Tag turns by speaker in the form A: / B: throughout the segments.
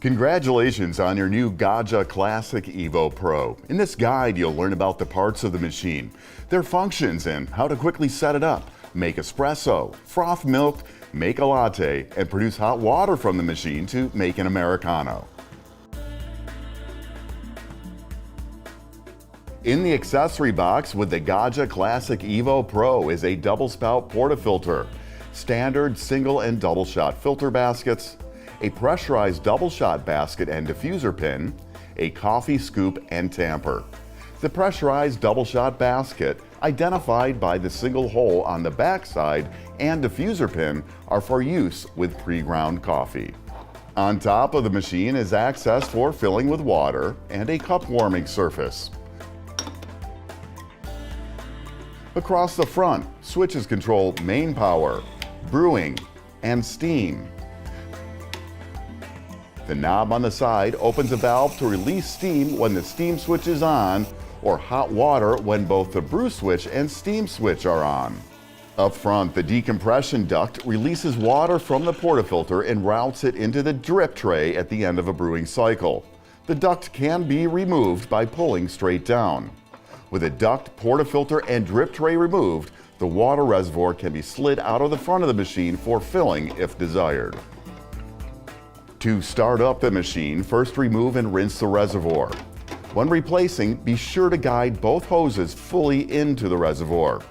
A: Congratulations on your new Gaggia Classic Evo Pro. In this guide, you'll learn about the parts of the machine, their functions, and how to quickly set it up, make espresso, froth milk, make a latte, and produce hot water from the machine to make an Americano. In the accessory box with the Gaggia Classic Evo Pro is a double spout portafilter, standard single and double shot filter baskets, a pressurized double shot basket and diffuser pin, a coffee scoop and tamper. The pressurized double shot basket, identified by the single hole on the back side, and diffuser pin are for use with pre-ground coffee. On top of the machine is access for filling with water and a cup warming surface. Across the front, switches control main power, brewing, and steam. The knob on the side opens a valve to release steam when the steam switch is on, or hot water when both the brew switch and steam switch are on. Up front, the decompression duct releases water from the portafilter and routes it into the drip tray at the end of a brewing cycle. The duct can be removed by pulling straight down. With a duct, portafilter, and drip tray removed, the water reservoir can be slid out of the front of the machine for filling if desired. To start up the machine, first remove and rinse the reservoir. When replacing, be sure to guide both hoses fully into the reservoir.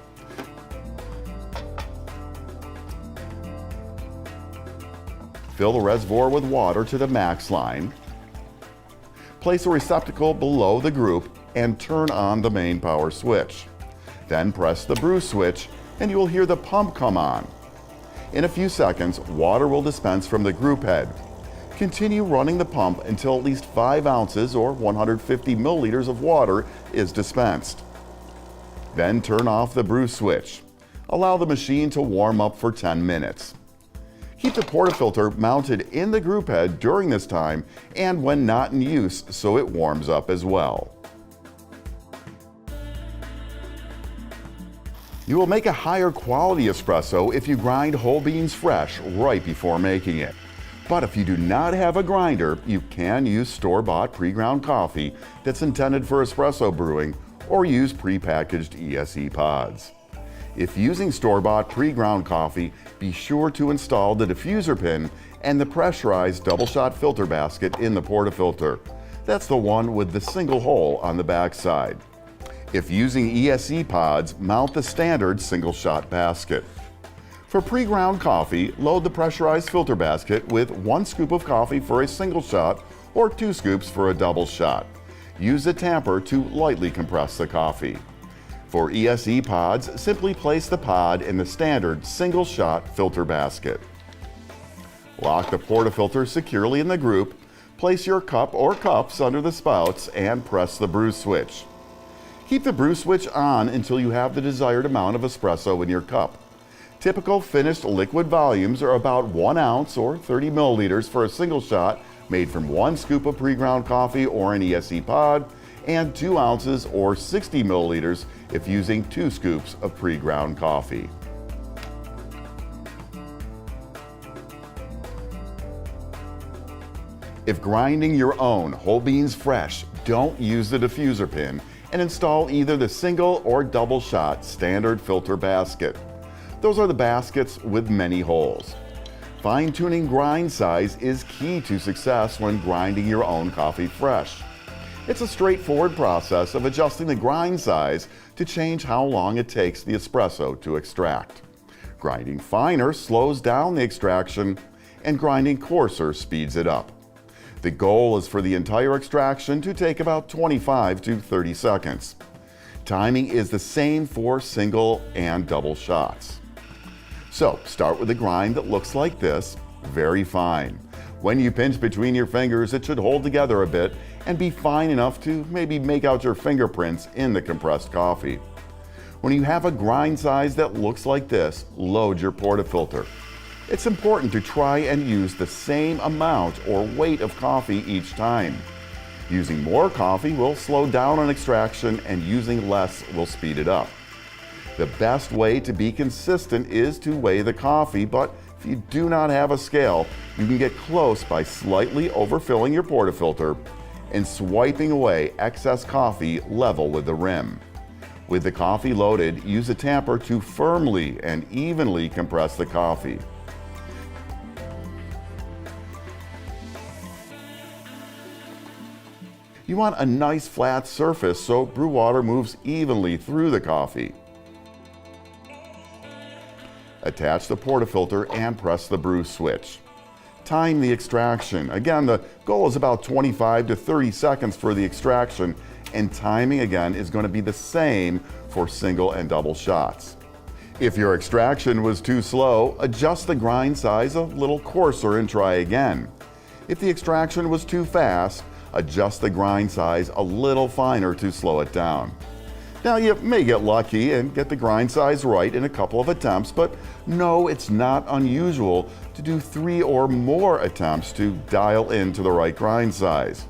A: Fill the reservoir with water to the max line. Place a receptacle below the group and turn on the main power switch. Then press the brew switch and you will hear the pump come on. In a few seconds, water will dispense from the group head. Continue running the pump until at least 5 ounces or 150 milliliters of water is dispensed. Then turn off the brew switch. Allow the machine to warm up for 10 minutes. Keep the portafilter mounted in the group head during this time and when not in use so it warms up as well. You will make a higher quality espresso if you grind whole beans fresh right before making it. But if you do not have a grinder, you can use store-bought pre-ground coffee that's intended for espresso brewing or use pre-packaged ESE pods. If using store-bought pre-ground coffee, be sure to install the diffuser pin and the pressurized double-shot filter basket in the portafilter. That's the one with the single hole on the back side. If using ESE pods, mount the standard single-shot basket. For pre-ground coffee, load the pressurized filter basket with 1 scoop of coffee for a single shot or 2 scoops for a double shot. Use a tamper to lightly compress the coffee. For ESE pods, simply place the pod in the standard single-shot filter basket. Lock the portafilter securely in the group, place your cup or cups under the spouts, and press the brew switch. Keep the brew switch on until you have the desired amount of espresso in your cup. Typical finished liquid volumes are about 1 ounce or 30 milliliters for a single shot made from 1 scoop of pre-ground coffee or an ESE pod, and 2 ounces or 60 milliliters if using 2 scoops of pre-ground coffee. If grinding your own whole beans fresh, don't use the diffuser pin and install either the single or double shot standard filter basket. Those are the baskets with many holes. Fine-tuning grind size is key to success when grinding your own coffee fresh. It's a straightforward process of adjusting the grind size to change how long it takes the espresso to extract. Grinding finer slows down the extraction, and grinding coarser speeds it up. The goal is for the entire extraction to take about 25 to 30 seconds. Timing is the same for single and double shots. So start with a grind that looks like this, very fine. When you pinch between your fingers, it should hold together a bit and be fine enough to maybe make out your fingerprints in the compressed coffee. When you have a grind size that looks like this, load your portafilter. It's important to try and use the same amount or weight of coffee each time. Using more coffee will slow down on extraction and using less will speed it up. The best way to be consistent is to weigh the coffee, but If you do not have a scale, you can get close by slightly overfilling your portafilter and swiping away excess coffee level with the rim. With the coffee loaded, use a tamper to firmly and evenly compress the coffee. You want a nice flat surface so brew water moves evenly through the coffee. Attach the portafilter and press the brew switch. Time the extraction. Again, the goal is about 25 to 30 seconds for the extraction, and timing again is going to be the same for single and double shots. If your extraction was too slow, adjust the grind size a little coarser and try again. If the extraction was too fast, adjust the grind size a little finer to slow it down. Now, you may get lucky and get the grind size right in a couple of attempts, but no, it's not unusual to do 3 or more attempts to dial into the right grind size.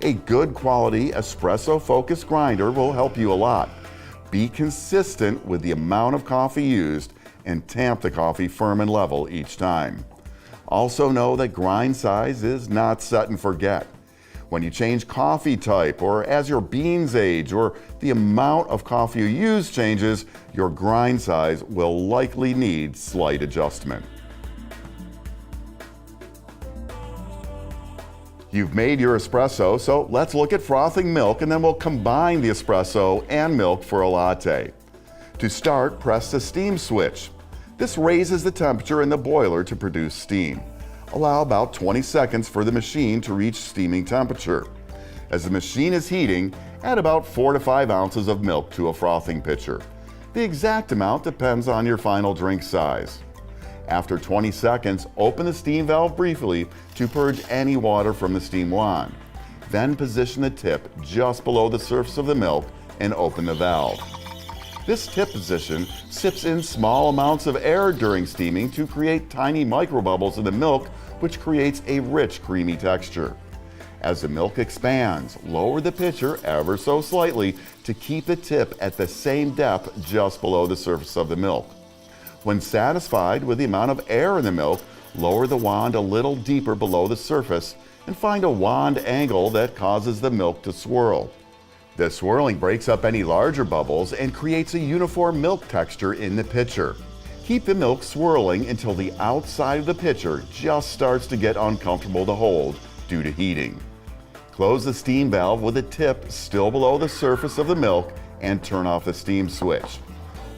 A: A good quality espresso-focused grinder will help you a lot. Be consistent with the amount of coffee used and tamp the coffee firm and level each time. Also know that grind size is not set and forget. When you change coffee type, or as your beans age, or the amount of coffee you use changes, your grind size will likely need slight adjustment. You've made your espresso, so let's look at frothing milk, and then we'll combine the espresso and milk for a latte. To start, press the steam switch. This raises the temperature in the boiler to produce steam. Allow about 20 seconds for the machine to reach steaming temperature. As the machine is heating, add about 4 to 5 ounces of milk to a frothing pitcher. The exact amount depends on your final drink size. After 20 seconds, open the steam valve briefly to purge any water from the steam wand. Then position the tip just below the surface of the milk and open the valve. This tip position sips in small amounts of air during steaming to create tiny microbubbles in the milk, which creates a rich, creamy texture. As the milk expands, lower the pitcher ever so slightly to keep the tip at the same depth just below the surface of the milk. When satisfied with the amount of air in the milk, lower the wand a little deeper below the surface and find a wand angle that causes the milk to swirl. The swirling breaks up any larger bubbles and creates a uniform milk texture in the pitcher. Keep the milk swirling until the outside of the pitcher just starts to get uncomfortable to hold due to heating. Close the steam valve with the tip still below the surface of the milk and turn off the steam switch.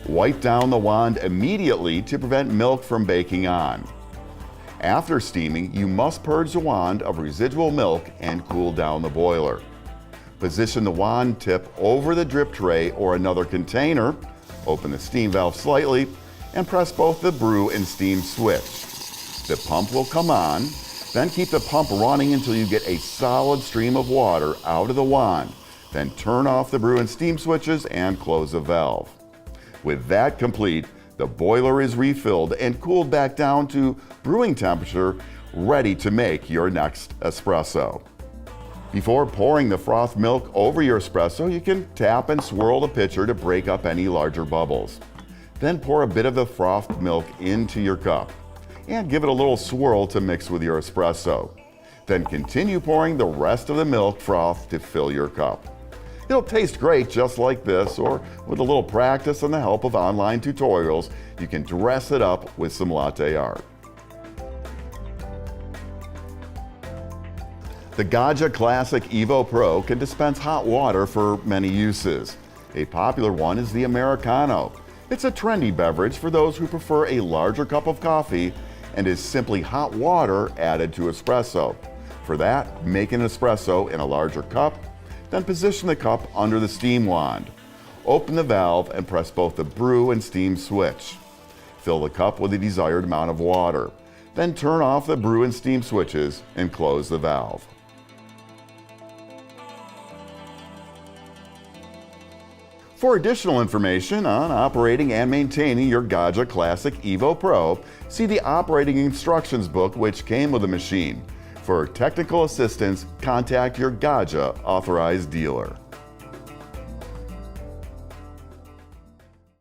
A: Wipe down the wand immediately to prevent milk from baking on. After steaming, you must purge the wand of residual milk and cool down the boiler. Position the wand tip over the drip tray or another container, open the steam valve slightly, and press both the brew and steam switch. The pump will come on, then keep the pump running until you get a solid stream of water out of the wand. Then turn off the brew and steam switches and close the valve. With that complete, the boiler is refilled and cooled back down to brewing temperature, ready to make your next espresso. Before pouring the frothed milk over your espresso, you can tap and swirl the pitcher to break up any larger bubbles. Then pour a bit of the frothed milk into your cup and give it a little swirl to mix with your espresso. Then continue pouring the rest of the milk froth to fill your cup. It'll taste great just like this, or with a little practice and the help of online tutorials, you can dress it up with some latte art. The Gaggia Classic Evo Pro can dispense hot water for many uses. A popular one is the Americano. It's a trendy beverage for those who prefer a larger cup of coffee and is simply hot water added to espresso. For that, make an espresso in a larger cup, then position the cup under the steam wand. Open the valve and press both the brew and steam switch. Fill the cup with the desired amount of water. Then turn off the brew and steam switches and close the valve. For additional information on operating and maintaining your Gaggia Classic Evo Pro, see the operating instructions book which came with the machine. For technical assistance, contact your Gaggia authorized dealer.